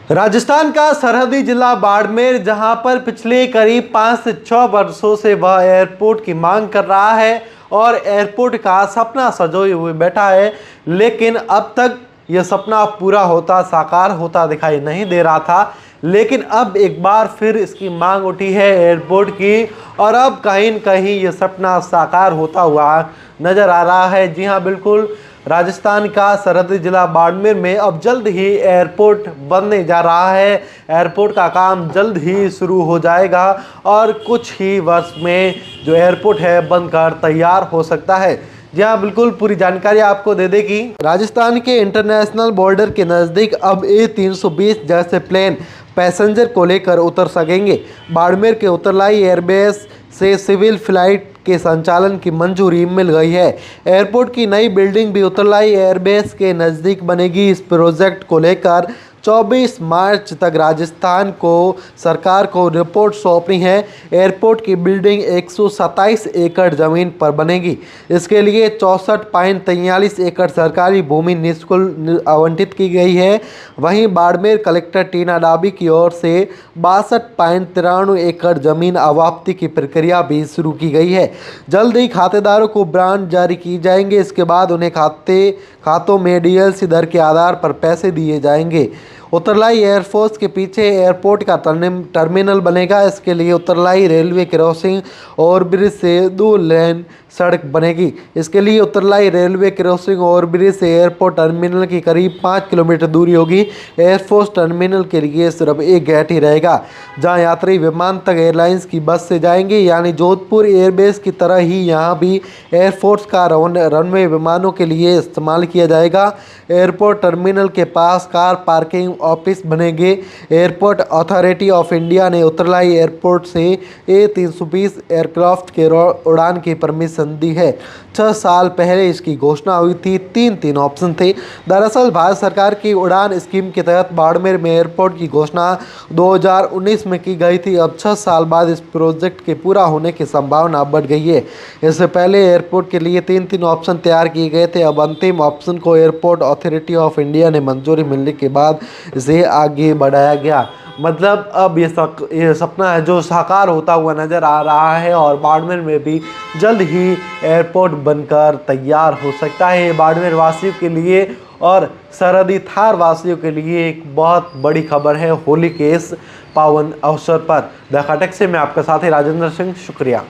राजस्थान का सरहदी जिला बाड़मेर, जहां पर पिछले करीब 5 से 6 वर्षों से वह एयरपोर्ट की मांग कर रहा है और एयरपोर्ट का सपना सजोए हुए बैठा है, लेकिन अब तक यह सपना पूरा होता, साकार होता दिखाई नहीं दे रहा था। लेकिन अब एक बार फिर इसकी मांग उठी है एयरपोर्ट की और अब कहीं न कहीं ये सपना साकार होता हुआ नज़र आ रहा है। जी हाँ, बिल्कुल, राजस्थान का सरहदी जिला बाड़मेर में अब जल्द ही एयरपोर्ट बनने जा रहा है। एयरपोर्ट का काम जल्द ही शुरू हो जाएगा और कुछ ही वर्ष में जो एयरपोर्ट है बनकर तैयार हो सकता है। जी हाँ, बिल्कुल, पूरी जानकारी आपको दे दें कि राजस्थान के इंटरनेशनल बॉर्डर के नज़दीक अब A320 जैसे प्लेन पैसेंजर को लेकर उतर सकेंगे। बाड़मेर के उतरलाई एयरबेस से सिविल फ्लाइट के संचालन की मंजूरी मिल गई है। एयरपोर्ट की नई बिल्डिंग भी उतरलाई एयरबेस के नज़दीक बनेगी। इस प्रोजेक्ट को लेकर 24 मार्च तक राजस्थान को सरकार को रिपोर्ट सौंपनी है। एयरपोर्ट की बिल्डिंग 127 एकड़ ज़मीन पर बनेगी। इसके लिए 64.43 एकड़ सरकारी भूमि निःशुल्क आवंटित की गई है। वहीं बाड़मेर कलेक्टर टीना डाबी की ओर से 62.93 एकड़ ज़मीन अवाप्ति की प्रक्रिया भी शुरू की गई है। जल्द ही खातेदारों को ब्रांड जारी की जाएंगे। इसके बाद उन्हें खातों में डीएलसी दर के आधार पर पैसे दिए जाएंगे। उतरलाई एयरफोर्स के पीछे एयरपोर्ट का टर्मिनल बनेगा। इसके लिए उतरलाई रेलवे क्रॉसिंग और ब्रिज से 2 लेन सड़क बनेगी। इसके लिए उतरलाई रेलवे क्रॉसिंग और ब्रिज से एयरपोर्ट टर्मिनल की करीब 5 किलोमीटर दूरी होगी। एयरफोर्स टर्मिनल के लिए सिर्फ एक गेट ही रहेगा, जहां यात्री विमान तक एयरलाइंस की बस से जाएंगे। यानी जोधपुर एयरबेस की तरह ही यहां भी एयरफोर्स का रनवे विमानों के लिए इस्तेमाल किया जाएगा। एयरपोर्ट टर्मिनल के पास कार पार्किंग ऑफिस बनेंगे। एयरपोर्ट अथॉरिटी ऑफ इंडिया ने उतरलाई एयरपोर्ट से A320 एयरक्राफ्ट के उड़ान की परमिशन दी है। 6 साल पहले इसकी घोषणा हुई थी। तीन ऑप्शन थे। दरअसल भारत सरकार की उड़ान स्कीम के तहत बाड़मेर में एयरपोर्ट की घोषणा 2019 में की गई थी। अब 6 साल बाद इस प्रोजेक्ट के पूरा होने की संभावना बढ़ गई है। इससे पहले एयरपोर्ट के लिए तीन ऑप्शन तैयार किए गए थे। अब अंतिम ऑप्शन को एयरपोर्ट अथॉरिटी ऑफ इंडिया ने मंजूरी मिलने के बाद इसे आगे बढ़ाया गया। मतलब अब ये सपना है जो साकार होता हुआ नज़र आ रहा है और बाड़मेर में भी जल्द ही एयरपोर्ट बनकर तैयार हो सकता है। ये बाड़मेर वासियों के लिए और सरहदी थार वासियों के लिए एक बहुत बड़ी खबर है होली के इस पावन अवसर पर। द खटक से मैं आपका साथी राजेंद्र सिंह, शुक्रिया।